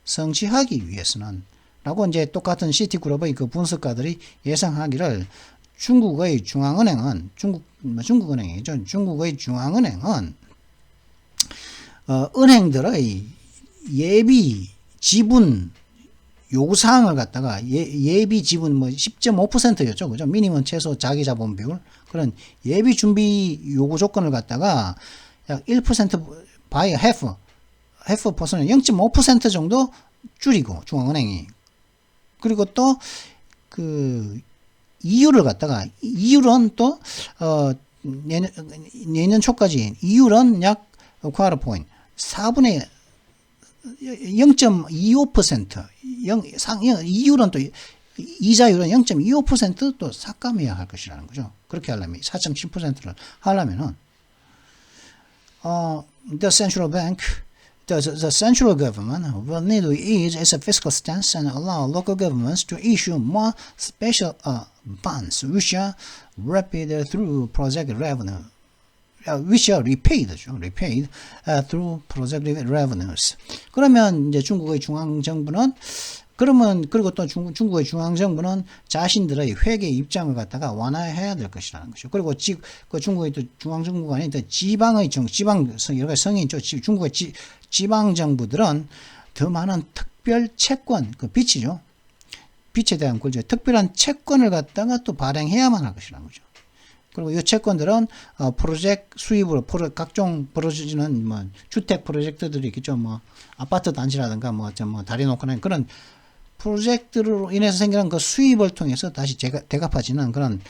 성취하기 위해서는 라고 이제 똑같은 시티그룹의 그 분석가들이 예상하기를 중국의 중앙은행은 중국은행이죠. 중국의 중앙은행은 은행들의 예비 지분 요구사항을 갖다가 예비 지분 10.5%였죠. 그죠? 미니멈 최소 자기 자본 비율 그런 예비 준비 요구 조건을 갖다가 약 1% by half 퍼센트 0.5% 정도 줄이고 중앙은행이 그리고 또 그 이율을 갖다가 이율은 또 내년 초까지 이율은 약 쿼터 포인트 4분의 0.25% 이율은 또 이자율은 0.25% 또 삭감해야 할 것이라는 거죠. 그렇게 하려면 4.7%를 하려면은 the central central government will need to ease its fiscal stance and allow local governments to issue more special bonds, which are repaid through project revenue. Which are repaid through project revenues. 그러면 이제 중국의 중앙 정부는 그러면 그리고 또 중국의 중앙정부는 자신들의 회계 입장을 갖다가 완화해야 될 것이라는 것이죠. 그리고 그 중국의 또 중앙정부가 아닌 지방의 지방 여러 가지 성이 있죠. 중국의 지방 정부들은 더 많은 특별 채권, 그 빚이죠. 빚에 대한 권리, 특별한 채권을 갖다가 또 발행해야만 할 것이라는 거죠. 그리고 이 채권들은 프로젝트 수입으로 각종 벌어지는 뭐 주택 프로젝트들이 있겠죠. 뭐 아파트 단지라든가 뭐 다리 놓거나 그런 프로젝트로 인해서 생기는 그 수입을 통해서 다시 대갚아지는 그런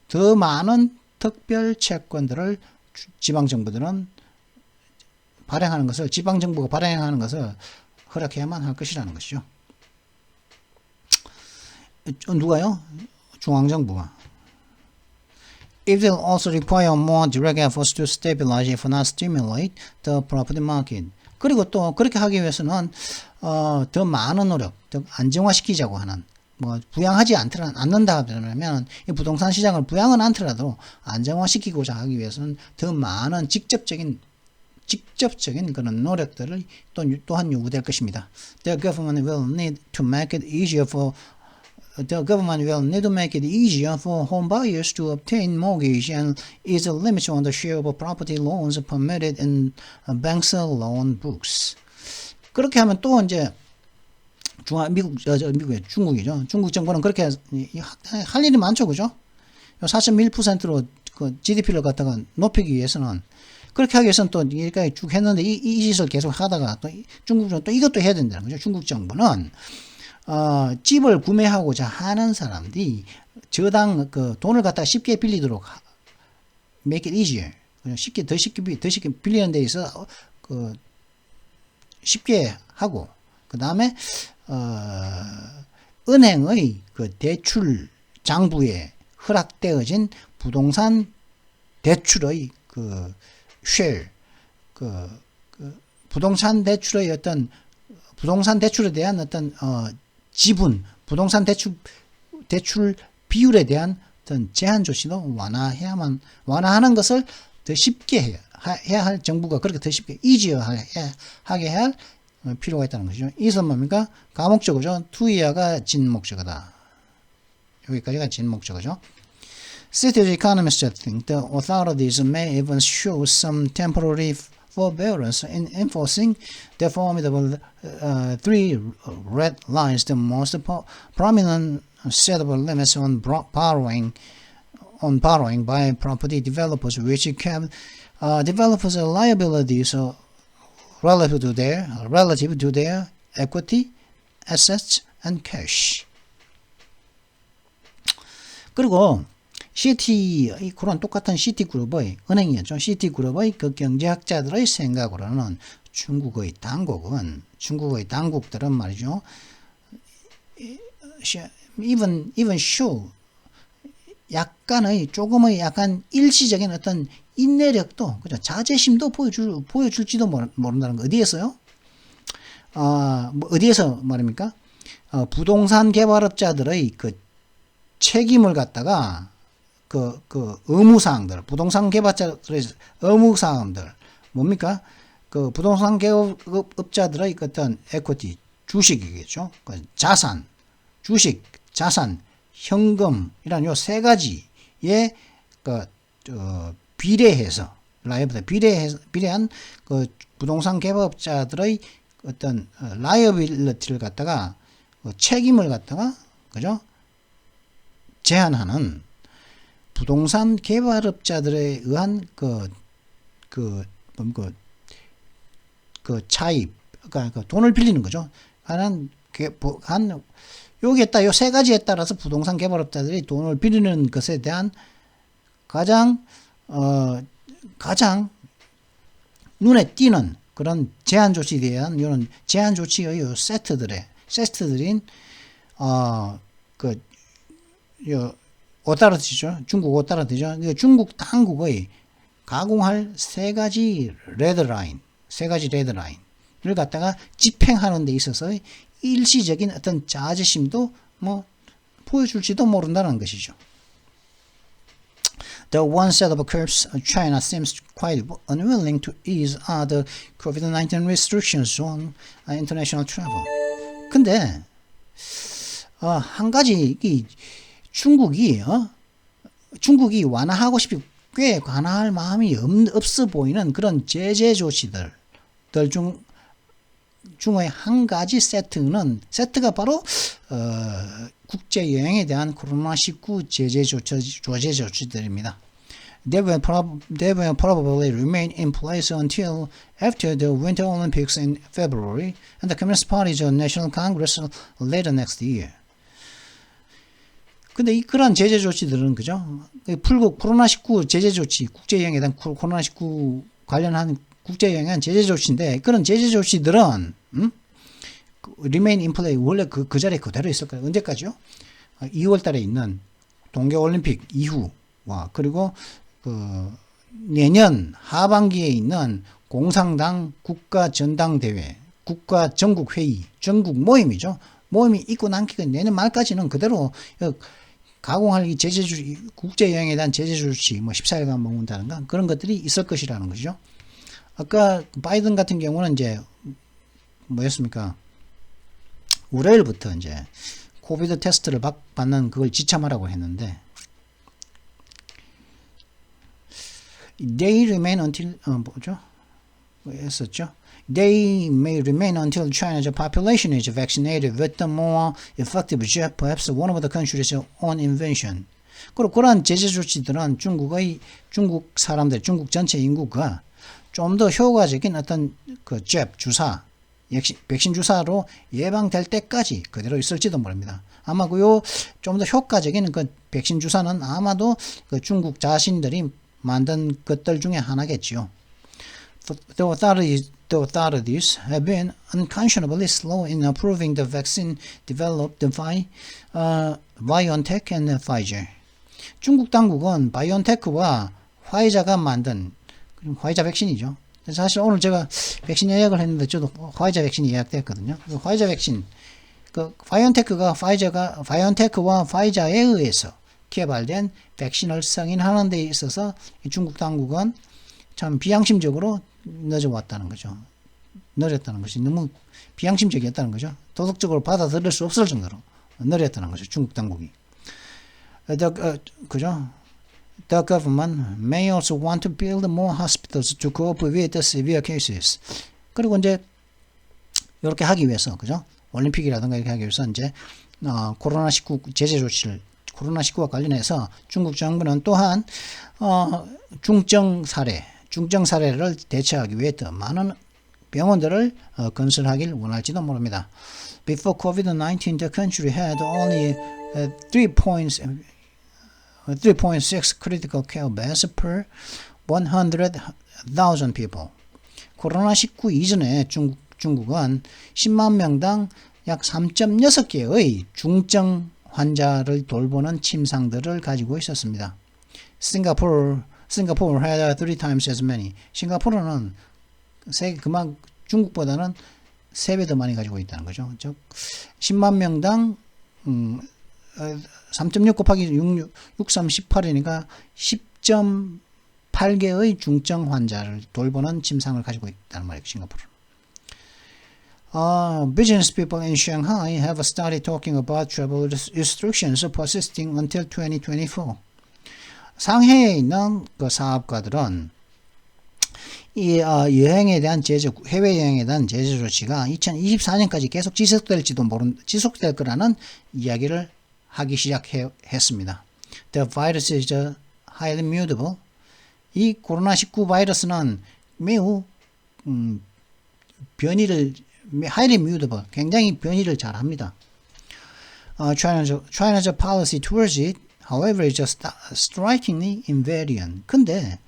더 많은 특별 채권들을 지방 정부들은 발행하는 것을 지방 정부가 발행하는 것을 허락해야만 할 것이라는 것이죠. 누가요? 중앙 정부가. It will also require more direct efforts to stabilize, if not stimulate, the property market. 그리고 또 그렇게 하기 위해서는 더 많은 노력, 더 안정화시키자고 하는 뭐 부양하지 않는다 하면 이 부동산 시장을 부양은 않더라도 안정화시키고자 하기 위해서는 더 많은 직접적인 그런 노력들을 또한 요구될 것입니다. The government will need to make it easier for home buyers to obtain mortgage and ease the limits on the share of property loans permitted in banks' loan books. 그렇게 하면 또 이제 미국의 중국이죠. 중국 정부는 그렇게 할 일이 많죠, 그죠? 4.1%로 그 GDP를 갖다가 높이기 위해서는 그렇게 하기 위해서는 또 여기까지 쭉 했는데 이 짓을 계속 하다가 또 중국은 또 이것도 해야 된다는 거죠. 중국 정부는 집을 구매하고자 하는 사람들이 저당 그 돈을 갖다가 쉽게 빌리도록 make it easier. 더 쉽게 빌리는 데 있어 그 쉽게 하고 그다음에 은행의 그 대출 장부에 허락되어진 부동산 대출의 그 share 부동산 대출의 어떤 부동산 대출에 대한 어떤 지분, 부동산 대출 비율에 대한 어떤 제한 조치도 완화하는 것을 더 쉽게 해야 할 정부가 그렇게 더 쉽게 하게 할 필요가 있다는 것이죠. 이것은 뭡니까? 가목적어죠. 투이야가 진목적어다. 여기까지가 진목적어죠. City economists think the authorities may even show some temporary forbearance in enforcing the formidable three red lines, the most prominent set of limits on borrowing by property developers, which kept developers' liabilities relative to their equity, assets, and cash. 그리고 그런 똑같은 시티그룹의 은행이었죠. 시티그룹의 그 경제학자들의 생각으로는 중국의 당국들은 말이죠. even show 조금의 약간 일시적인 어떤 인내력도 그죠. 자제심도 보여줄지도 모른다는 거. 어디에서요? 어디에서 말입니까? 부동산 개발업자들의 그 책임을 갖다가 그 의무사항들, 부동산 개발자들의 의무사항들, 뭡니까? 그 부동산 개발업자들의 어떤 에코티, 주식이겠죠. 그 자산, 주식, 자산, 현금이란 요 세 가지에 비례해서, 비례한 그 부동산 개발업자들의 어떤 라이어빌리티를 갖다가, 책임을 갖다가, 그죠? 제한하는 부동산 개발업자들에 의한 차입, 그러니까 돈을 빌리는 거죠. 여기에 요 세 가지에 따라서 부동산 개발업자들이 돈을 빌리는 것에 대한 가장 눈에 띄는 그런 제한 조치에 대한 이런 제한 조치의 요 세트들인 오따르티죠. 중국 오따르티죠. 중국 당국의 가공할 세 가지 레드라인을 갖다가 집행하는 데 있어서 일시적인 어떤 자제심도 보여줄지도 모른다는 것이죠. The one set of curbs China seems quite unwilling to ease are the COVID-19 restrictions on international travel. 근데 한 가지 이 중국이 완화하고 싶이 꽤 완화할 마음이 없어 보이는 그런 제재 조치들 중의 한 가지 세트가 바로 국제 여행에 대한 코로나19 제재 조치들입니다. They will probably remain in place until after the Winter Olympics in February and the Communist Party's National Congress later next year. 근데 그런 제재 조치들은 그죠? 풀고 코로나19 제재 조치, 국제 여행에 대한 코로나19 관련한 국제 여행에 대한 제재 조치인데 그런 제재 조치들은 remain in play 원래 그 자리에 그대로 있을 거예요. 언제까지요? 2월 달에 있는 동계 올림픽 이후와 그리고 내년 하반기에 있는 공산당 국가 전당대회, 국가 전국 회의, 전국 모임이죠. 모임이 있고 남기가 내년 말까지는 그대로 가공할 이 제재 조치, 국제 여행에 대한 제재 조치, 14일간 머문다든가 그런 것들이 있을 것이라는 거죠. 아까 바이든 같은 경우는 이제 뭐였습니까? 월요일부터 이제 코비드 테스트를 받는 그걸 지참하라고 했는데 They remain until 뭐죠? 했었죠. They may remain until China's population is vaccinated with the more effective jab, perhaps one of the country's own invention. 그리고 그런 제재 조치들은 중국 사람들, 중국 전체 인구가 좀 더 효과적인 어떤 그 jab 주사, 백신 주사로 예방될 때까지 그대로 있을지도 모릅니다. 아마 좀 더 효과적인 그 백신 주사는 아마도 그 중국 자신들이 만든 것들 중에 하나겠지요. The authorities have been unconscionably slow in approving the vaccine developed by BioNTech and Pfizer. 중국 당국은 바이온테크와 화이자가 만든 화이자 백신이죠. 사실 오늘 제가 백신 예약을 했는데 저도 화이자 백신이 예약됐거든요. 화이자 백신, 바이온테크와 파이자에 의해서 개발된 백신을 승인하는 데 있어서 중국 당국은 참 비양심적으로 늦어왔다는 거죠. 느렸다는 것이 너무 비양심적이었다는 거죠. 도덕적으로 받아들일 수 없을 정도로 느렸다는 거죠. 중국 당국이. 그죠? The government may also want to build more hospitals to cope with the severe cases. 그리고 이제 이렇게 하기 위해서, 그죠? 올림픽이라든가 이렇게 하기 위해서 이제 코로나19 제재 조치를 코로나19와 관련해서 중국 정부는 또한 중증 사례를 대처하기 위해 더 많은 병원들을 건설하길 원할지도 모릅니다. Before COVID-19, the country had only 3.6 critical care beds per 100,000 people. 코로나19 이전에 중국은 10만 명당 약 3.6개의 중증 환자를 돌보는 침상들을 가지고 있었습니다. Singapore had 3 times as many. 싱가포르는 중국보다는 3배 더 많이 가지고 있다는 거죠. 즉 10만 명당 3.6 곱하기 63, 18이니까 10.8개의 중증 환자를 돌보는 침상을 가지고 있다는 말이에요. 싱가포르는. Business people in Shanghai have started talking about travel restrictions persisting until 2024. 상해에 있는 그 사업가들은 이 여행에 대한 해외 여행에 대한 제재 조치가 2024년까지 계속 지속될 거라는 이야기를 하기 시작했습니다. The virus is highly mutable. 이 코로나19 바이러스는 매우 highly mutable, 굉장히 변이를 잘합니다. China's policy towards it, however, is just strikingly invariant. 근데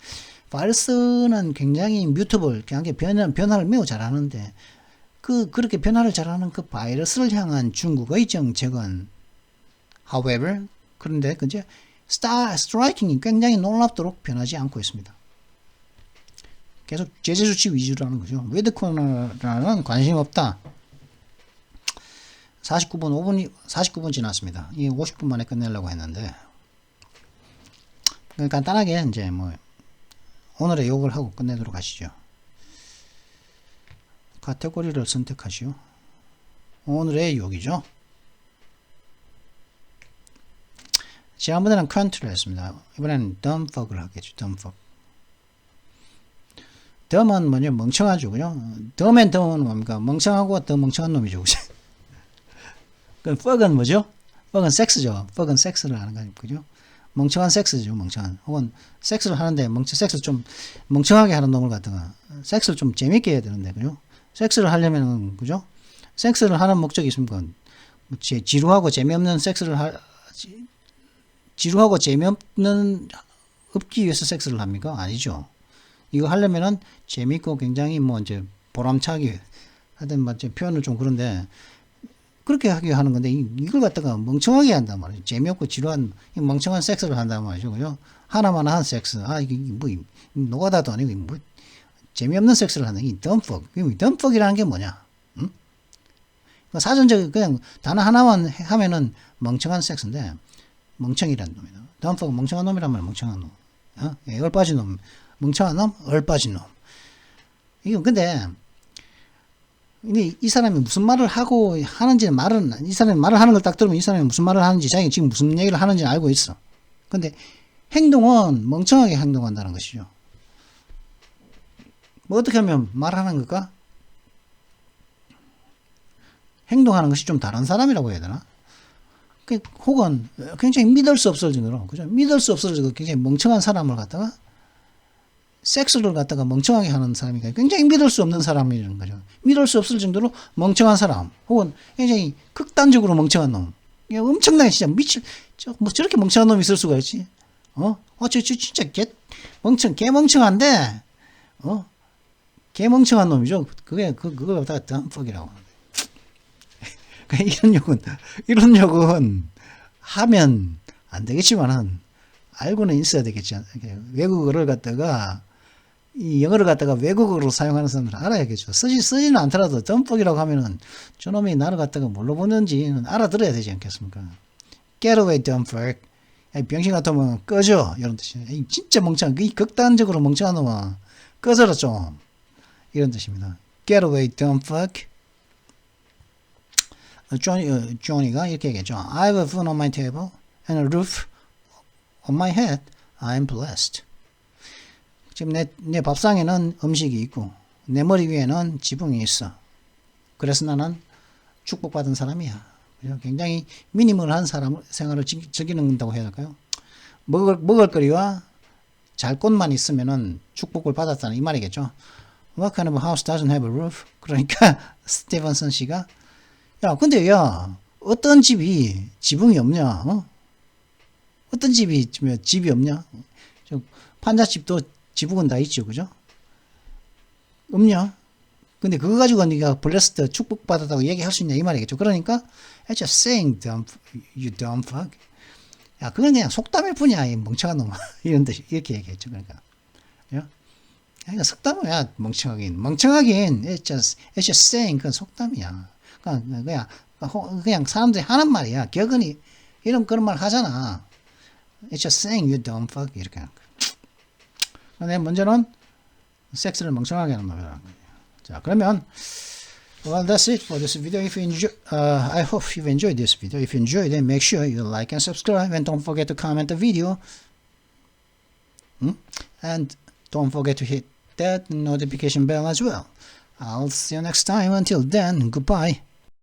바이러스는 굉장히 mutable, 변화를 매우 잘하는데 그렇게 변화를 잘하는 그 바이러스를 향한 중국의 정책은 however, 그런데 이제 striking이 굉장히 놀랍도록 변하지 않고 있습니다. 계속 제재 조치 위주라는 거죠. 위드 코로나라는 관심 없다. 49분 지났습니다. 이 50분 만에 끝내려고 했는데 간단하게 이제 오늘의 욕을 하고 끝내도록 하시죠. 카테고리를 선택하시오. 오늘의 욕이죠. 지난번에는 country를 했습니다. 이번에는 dumb fuck을 하겠죠. dumb fuck. dumb은 뭐냐? 멍청하죠. 그죠? dumb and dumb은 뭡니까? 멍청하고 더 멍청한 놈이죠. 그죠? 그럼 fuck은 뭐죠? fuck은 섹스죠. fuck은 섹스를 하는 거니까. 그죠? 멍청한 섹스죠. 멍청한. 혹은 섹스를 하는데 섹스를 좀 멍청하게 하는 놈을 갖다가 섹스를 좀 재밌게 해야 되는데. 그죠? 섹스를 하려면은 그죠? 섹스를 하는 목적이 있습니까? 지루하고 재미없는 섹스를 지루하고 재미없는 없기 위해서 섹스를 합니까? 아니죠. 이거 하려면은 재밌고 굉장히 뭐 이제 보람차게 하여튼 뭐 표현을 좀 그런데 그렇게 하게 하는 건데 이걸 갖다가 멍청하게 한단 말이죠. 재미없고 지루한 멍청한 섹스를 한단 말이죠. 그죠? 하나만 한 섹스. 이게 뭐 노가다도 아니고 뭐 재미없는 섹스를 하는 이 덤퍽. 덤퍽이라는 게 뭐냐? 응? 사전적 그냥 단어 하나만 하면은 멍청한 섹스인데 멍청이라는 놈이다. 덤퍽 멍청한 놈이란 말이야. 멍청한 놈. 얼빠진 놈. 멍청한 놈, 얼빠진 놈. 이거 근데 이 사람이 무슨 말을 하고 하는지 이 사람이 말을 하는 걸 딱 들으면 이 사람이 무슨 말을 하는지 자기가 지금 무슨 얘기를 하는지 알고 있어. 근데 행동은 멍청하게 행동한다는 것이죠. 뭐 어떻게 하면 말하는 걸까? 행동하는 것이 좀 다른 사람이라고 해야 되나? 혹은 굉장히 믿을 수 없을 정도로, 그죠? 믿을 수 없을 정도로 굉장히 멍청한 사람을 갖다가 섹스를 갖다가 멍청하게 하는 사람이니까 굉장히 믿을 수 없는 사람이라는 거죠. 믿을 수 없을 정도로 멍청한 사람, 혹은 굉장히 극단적으로 멍청한 놈. 엄청나게 진짜 뭐 저렇게 멍청한 놈이 있을 수가 있지? 저 진짜 개 멍청한데, 개 멍청한 놈이죠. 그걸 갖다가 덤퍽이라고 하는데. 이런 욕은 하면 안 되겠지만은, 알고는 있어야 되겠지. 외국어를 갖다가, 이 영어를 갖다가 외국어로 사용하는 사람들은 알아야겠죠. 쓰지는 않더라도 덤뻑이라고 하면은 저놈이 나를 갖다가 뭘로 보는지는 알아들어야 되지 않겠습니까? Get away, dumb fuck. 병신 같으면 꺼져. 이런 뜻이에요. 진짜 멍청한, 이 극단적으로 멍청한 놈아. 꺼져라 좀. 이런 뜻입니다. Get away, dumb fuck. 조니가 이렇게 얘기했죠. I have a food on my table and a roof on my head. I'm blessed. 지금 내 밥상에는 음식이 있고 내 머리 위에는 지붕이 있어. 그래서 나는 축복받은 사람이야. 굉장히 미니멀한 생활을 즐기는다고 해야 할까요? 먹을거리와 잘 곳만 있으면은 축복을 받았다는 이 말이겠죠. What kind of a house doesn't have a roof? 그러니까 스티븐슨 씨가 근데 어떤 집이 지붕이 없냐? 어떤 집이 없냐? 판잣집도 지붕은 다 있죠, 그죠? 없냐? 근데 그거 가지고 네가 블레스드 축복받았다고 얘기할 수 있냐 이 말이겠죠. 그러니까 it's just saying you dumb fuck. 그건 그냥 속담일 뿐이야, 이 멍청한 놈아. 이런 뜻 이렇게 얘기했죠. 그러니까 속담이야. 멍청하긴 it's just saying. 그건 속담이야. 그냥 사람들이 하는 말이야. 격언이 그런 말 하잖아. It's just saying you dumb fuck. 이렇게 하는 거야. 근데 문제는 섹스를 멍청하게 하는 놈이라는 거예요. 자, 그러면 well, that's it for this video. If you enjoy, I hope you enjoyed this video. If you enjoyed it, make sure you like and subscribe, and don't forget to comment the video. And don't forget to hit that notification bell as well. I'll see you next time. Until then, goodbye.